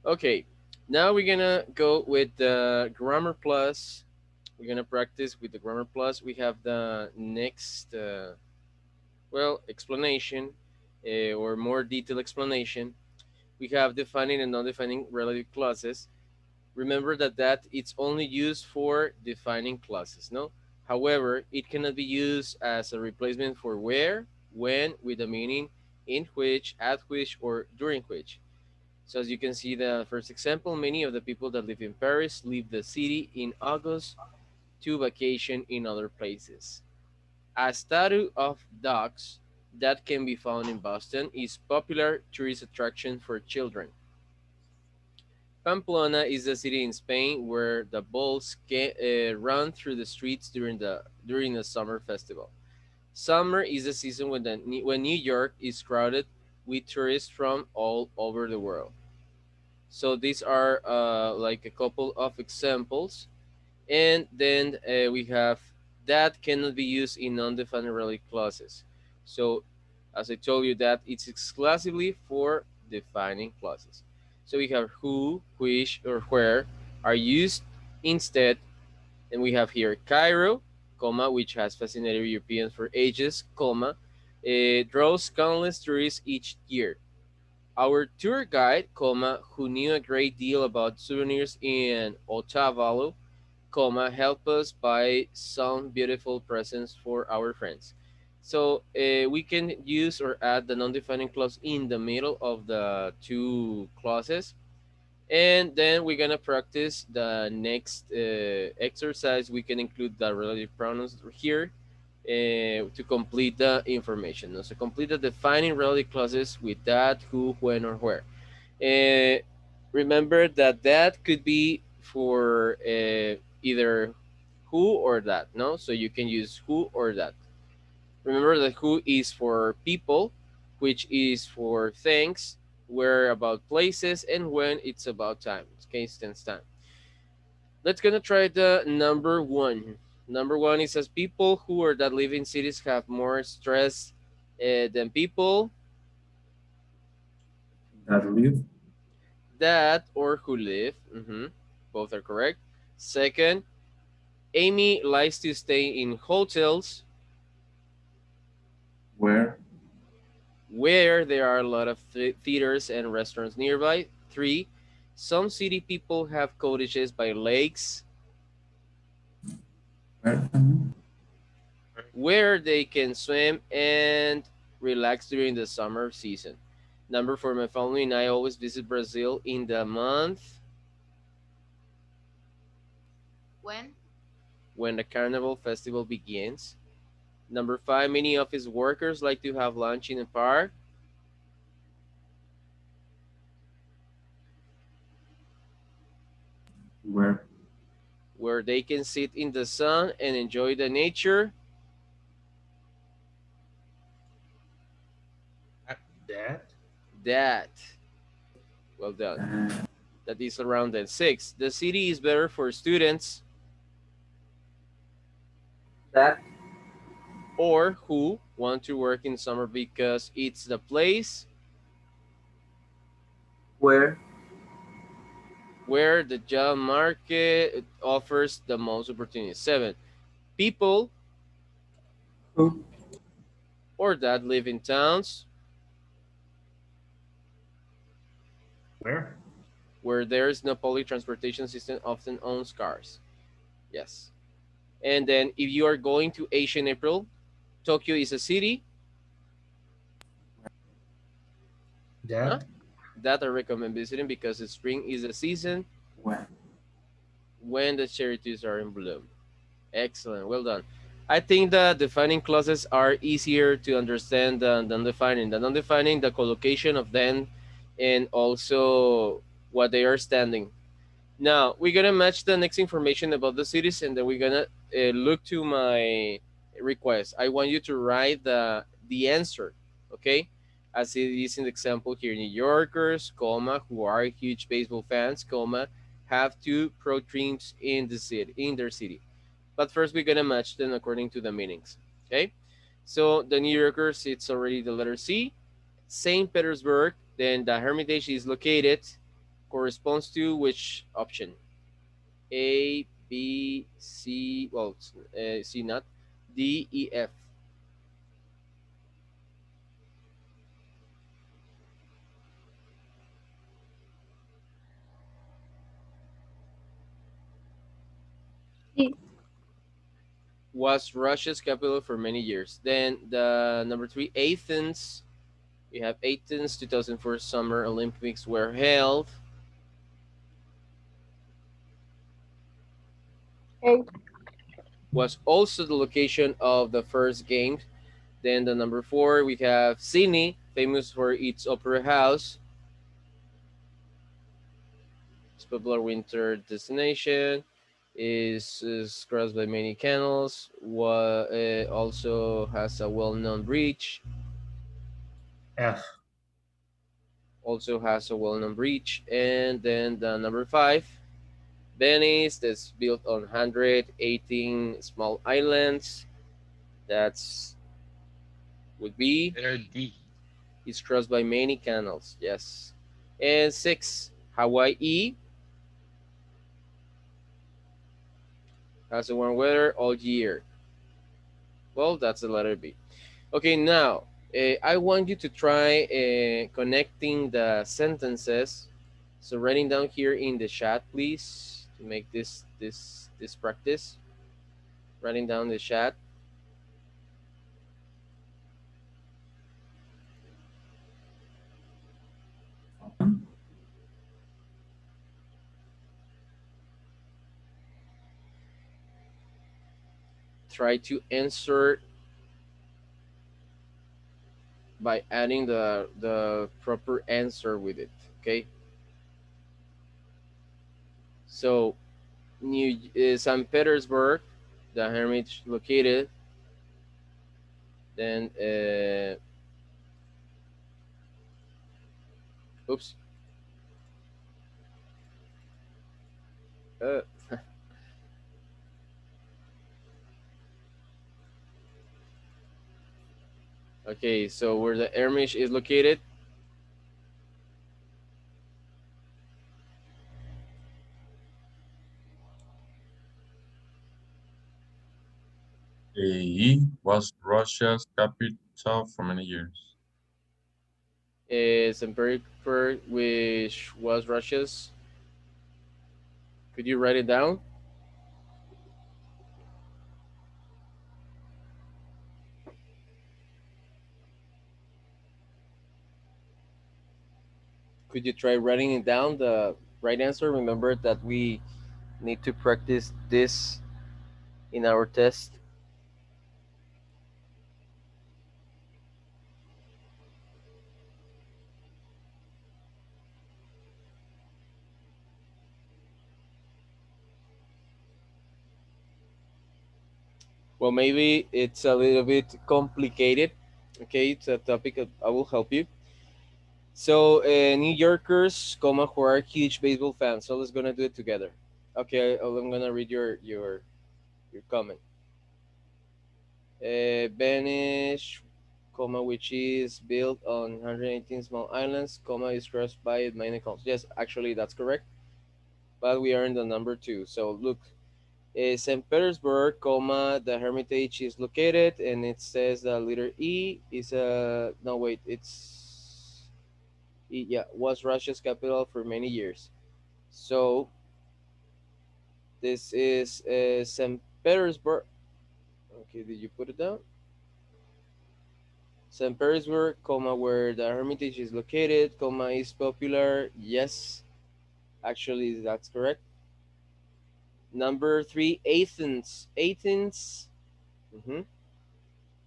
Okay, now we're gonna go with the grammar plus. We're gonna practice with the grammar plus. We have the next, well, explanation or more detailed explanation. We have defining and non-defining relative clauses. Remember that it's only used for defining clauses, no? However, it cannot be used as a replacement for where, when, with the meaning in which, at which, or during which. So as you can see the first example, many of the people that live in Paris leave the city in August to vacation in other places. A statue of dogs that can be found in Boston is popular tourist attraction for children. Pamplona is a city in Spain where the bulls run through the streets during the summer festival. Summer is the season when New York is crowded with tourists from all over the world. So these are like a couple of examples, and then we have that cannot be used in non-defined related clauses. So as I told you, that it's exclusively for defining clauses. So we have who, which, or where are used instead, and we have here Cairo, comma, which has fascinated Europeans for ages, comma, draws countless tourists each year. Our tour guide, comma, who knew a great deal about souvenirs in Otavalo, comma, help us buy some beautiful presents for our friends. So we can use or add the non-defining clause in the middle of the two clauses. And then we're gonna practice the next exercise. We can include the relative pronouns here to complete the information. So complete the defining relative clauses with that, who, when, or where. Uh, Remember that could be for either who or that, no? So you can use who or that. Remember that who is for people, which is for things, where about places, and when it's about time. Okay, stands time. Let's gonna try the number one. Number one, it says people who or that live in cities have more stress than people That live. that or who live. Both are correct. Second, Amy likes to stay in hotels Where? where there are a lot of theaters and restaurants nearby. Three, some city people have cottages by lakes Where? where they can swim and relax during the summer season. Number four, my family and I always visit Brazil in the month When? when the carnival festival begins. Number five, many office workers like to have lunch in a park Where? where they can sit in the sun and enjoy the nature. That. That, well done. That is around then. Six, the city is better for students That. or who want to work in summer because it's the place Where? where the job market offers the most opportunities. Seven, people Who? or that live in towns Where? where there is no public transportation system often owns cars. Yes. And then if you are going to Asia in April, Tokyo is a city huh? That. that I recommend visiting because the spring is the season When? when the cherry trees are in bloom. Excellent. Well done. I think that defining clauses are easier to understand than defining. The non-defining, the collocation of them, and also what they are standing. Now we're gonna match the next information about the cities, and then we're gonna look to my request. I want you to write the answer, okay? As it is in the example here, New Yorkers, comma, who are huge baseball fans, comma, have two pro teams in their city. But first, we're gonna match them according to the meanings, okay? So the New Yorkers, it's already the letter C. Saint Petersburg, then the Hermitage is located corresponds to which option? A, B, C, well, C not, D, E, F. C. Was Russia's capital for many years. Then the number three, Athens. We have Athens 2004 Summer Olympics were held. A. Was also the location of the first games. Then the number four, we have Sydney, famous for its opera house. Its popular winter destination is crossed by many canals. Also has a well-known bridge. F. Also has a well-known bridge. And then the number five, Venice, that's built on 118 small islands. That's would be Letter D. is crossed by many canals. Yes. And six, Hawaii has a warm weather all year. Well, that's the letter B. Okay, now I want you to try connecting the sentences. So writing down here in the chat, please, to make this practice. Writing down the chat. Try to answer by adding the proper answer with it. Okay. So New St. Petersburg, the hermitage located. Then oops. Uh, okay, so where the hermitage is located, A was Russia's capital for many years. is St. Petersburg, which was Russia's. Could you write it down? Could you try writing it down, the right answer? Remember that we need to practice this in our test. Well, maybe it's a little bit complicated. Okay, it's a topic that I will help you. So, New Yorkers, comma, who are huge baseball fans. So let's gonna do it together. Okay, I'm gonna read your comment. Venice, comma, which is built on 118 small islands, comma, is crossed by many canals. Yes, actually, that's correct. But we are in the number two. So look, St. Petersburg, comma, the Hermitage is located, and it says the letter E is a no wait, it's E, yeah, was Russia's capital for many years. So this is St. Petersburg. Okay, did you put it down? St. Petersburg, comma, where the Hermitage is located, comma, is popular. Yes, actually, that's correct. Number three, Athens. Athens. Mm-hmm.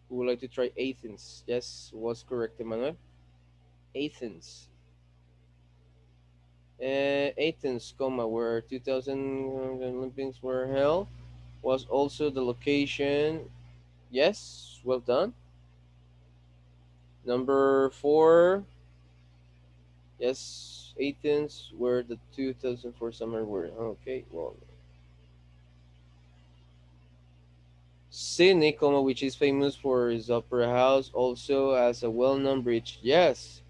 Who would like to try Athens? Yes, was correct, Emmanuel. Athens. Athens, comma, where 2000 Olympics were held, was also the location. Yes, well done. Number four, yes, Athens, where the 2004 summer were. Okay, well, Sydney, comma, which is famous for its opera house, also has a well-known bridge. Yes,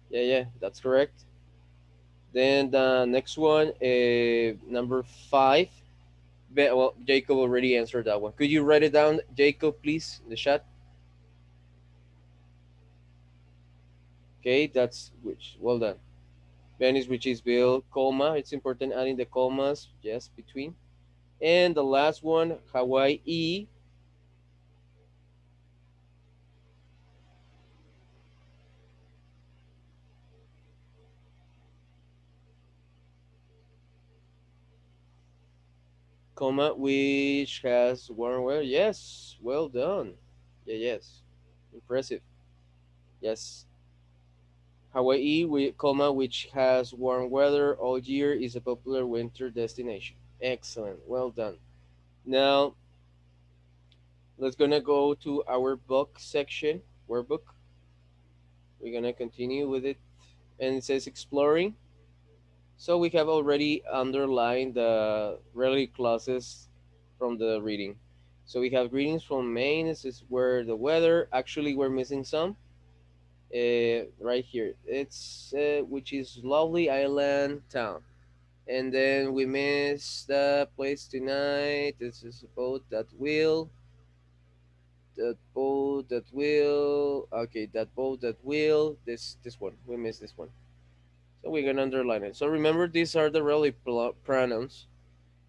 yeah, that's correct. Then the next one, number five. Well, Jacob already answered that one. Could you write it down, Jacob, please, in the chat? Okay, that's which. Well done. Venice, which is Bill, comma. It's important adding the commas, yes, between. And the last one, Hawaii, comma, which has warm weather. Yes, well done. Yeah, yes, impressive. Yes, Hawaii, comma, which has warm weather all year, is a popular winter destination. Excellent, well done. Now let's gonna go to our book section, workbook. We're gonna continue with it, and it says exploring. So we have already underlined the relative clauses from the reading. So we have greetings from Maine. This is where the weather. Actually, we're missing some. Right here. It's which is lovely island town. And then we miss the place tonight. This is a boat that will. That boat that will. Okay, that boat that will. This one. We missed this one. So we're gonna underline it. So remember, these are the relative pronouns.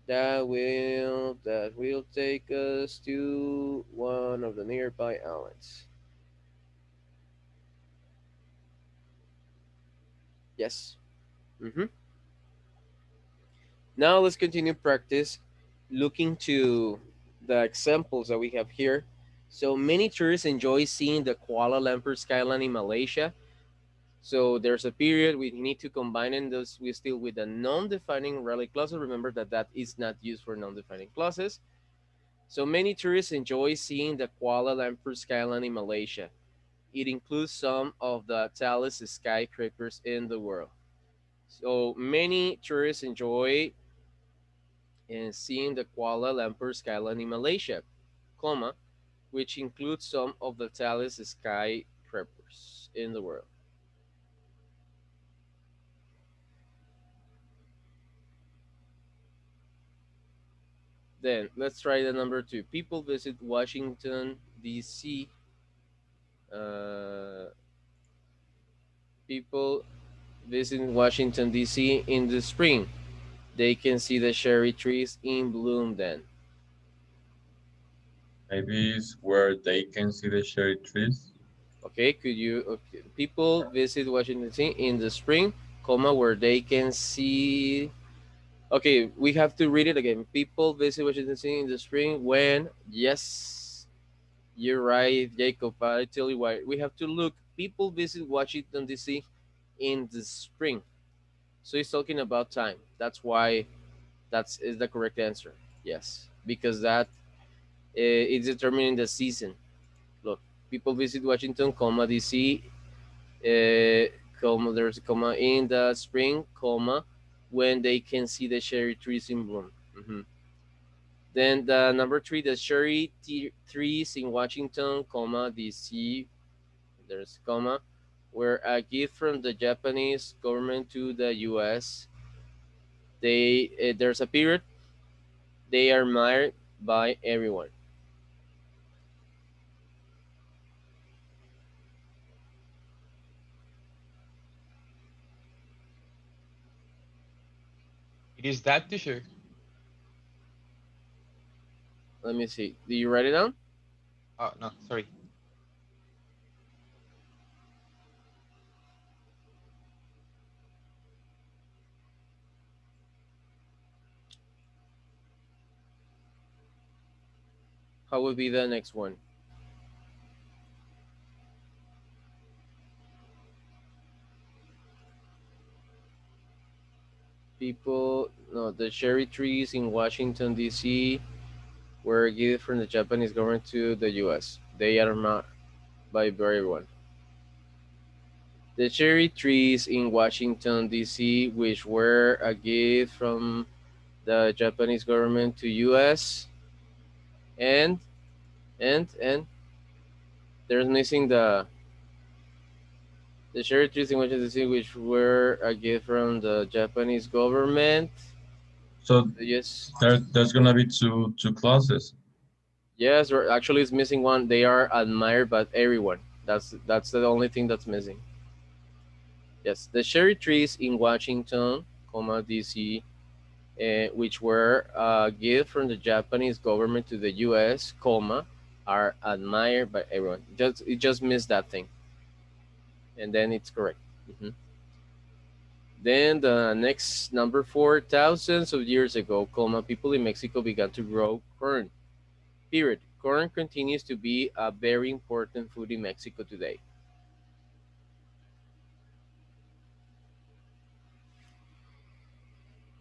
That will take us to one of the nearby islands. Yes. Mm-hmm. Now let's continue practice looking to the examples that we have here. So many tourists enjoy seeing the Kuala Lumpur skyline in Malaysia. So there's a period we need to combine in those we still with the non-defining relative clauses. Remember that that is not used for non-defining clauses. So many tourists enjoy seeing the Kuala Lumpur skyline in Malaysia. It includes some of the tallest skyscrapers in the world. So many tourists enjoy seeing the Kuala Lumpur skyline in Malaysia, comma, which includes some of the tallest skyscrapers in the world. Then let's try the number two. People visit Washington D.C. Uh, People visit Washington D.C. in the spring. They can see the cherry trees in bloom then. Maybe it's where they can see the cherry trees. Okay, could you? Okay. People visit Washington D.C. in the spring, comma, where they can see. Okay, we have to read it again. People visit Washington D.C. in the spring when, yes, you're right, Jacob. I tell you why. We have to look. People visit Washington D.C. in the spring. So he's talking about time. That's why that's is the correct answer. Yes, because that is determining the season. Look, people visit Washington, comma D.C. There's a comma in the spring, comma when they can see the cherry trees in bloom. Then the number three, the cherry trees in Washington, comma D.C. There's comma were a gift from the Japanese government to the U.S. They there's a period. They are admired by everyone. It is that teacher. Let me see. Do you write it down? Oh no, sorry. How would be the next one? People, no, the cherry trees in Washington D.C. were given from the Japanese government to the U.S. They are not by everyone. The cherry trees in Washington D.C., which were a gift from the Japanese government to U.S. and there's missing the The cherry trees in Washington D.C., which were a gift from the Japanese government. So Yes, there's gonna be two clauses. yes. Or actually, it's missing one. They are admired by everyone. That's the only thing that's missing. Yes, the cherry trees in Washington, comma D.C., which were a gift from the Japanese government to the U.S., comma, are admired by everyone. Just it just missed that thing, and then it's correct. Mhm. Then the next number four, thousands of years ago, comma, people in Mexico began to grow corn. Period. Corn continues to be a very important food in Mexico today.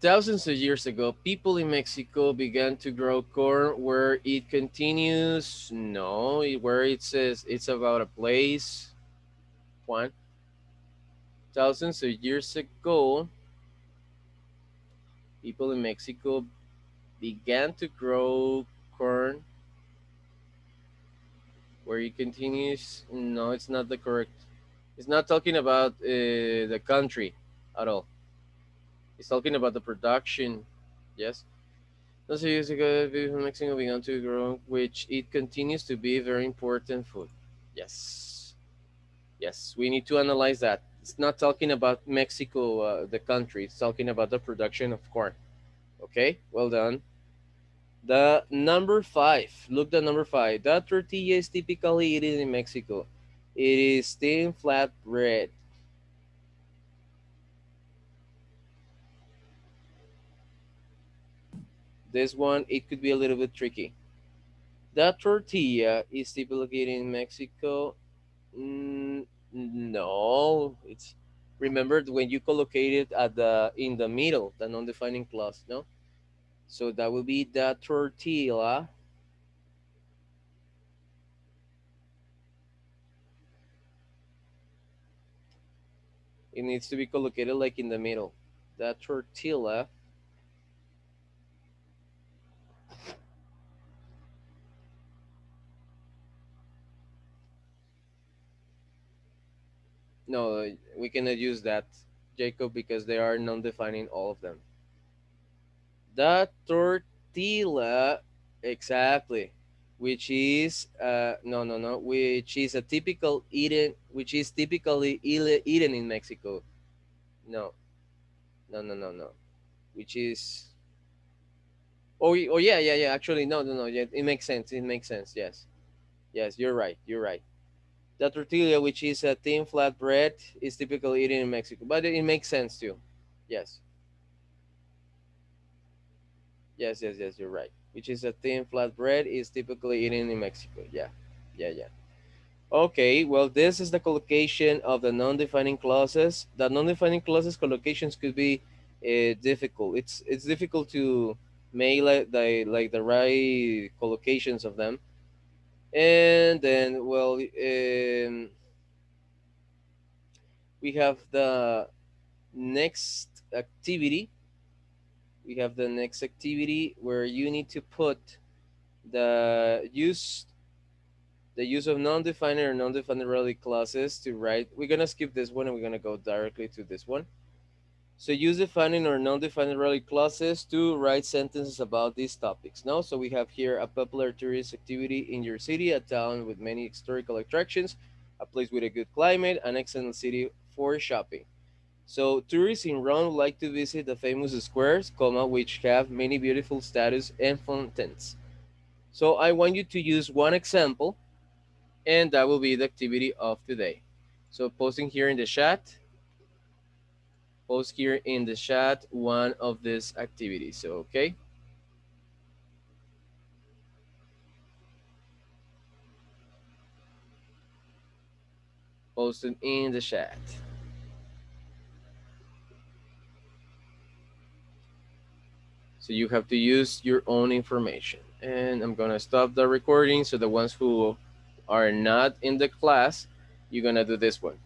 Thousands of years ago, people in Mexico began to grow corn. Where it continues, no. Where it says it's about a place, Juan. Thousands of years ago, people in Mexico began to grow corn. Where it continues, no, it's not the correct. It's not talking about the country at all. It's talking about the production. Yes. Those years ago, people in Mexico began to grow, which it continues to be very important food. Yes. Yes, we need to analyze that. It's not talking about Mexico, the country. It's talking about the production of corn. Okay, well done. The number five. Look, the number five. That tortilla is typically eaten in Mexico. It is thin, flat bread. This one, it could be a little bit tricky. That tortilla is typically eaten in Mexico. No, it's remembered when you collocate it at the in the middle, the non-defining clause. No, so that will be the tortilla. It needs to be collocated like in the middle. The tortilla. No, we cannot use that, Jacob, because they are non-defining all of them. The tortilla, exactly, which is no, which is a typical eaten, which is typically eaten in Mexico. No, no. Which is oh yeah. Actually, no. Yeah, it makes sense. It makes sense. Yes, yes. You're right. You're right. The tortilla, which is a thin flat bread, is typically eaten in Mexico, but it makes sense too. Yes, yes. You're right. Which is a thin flat bread is typically eaten in Mexico. Yeah. Okay, well, this is the collocation of the non-defining clauses. The non-defining clauses collocations could be difficult. It's difficult to make like the right collocations of them. And then, well, we have the next activity. We have the next activity where you need to put the use the use of non-defined or non-defined related clauses to write. We're gonna skip this one and we're gonna go directly to this one. So use defining or non-defined related clauses to write sentences about these topics. Now, so we have here a popular tourist activity in your city, a town with many historical attractions, a place with a good climate, an excellent city for shopping. So tourists in Rome like to visit the famous squares, comma, which have many beautiful statues and fountains. So I want you to use one example, and that will be the activity of today. So posting here in the chat, post here in the chat one of these activities. So, okay, post it in the chat. So you have to use your own information. And I'm gonna stop the recording so the ones who are not in the class, you're gonna do this one.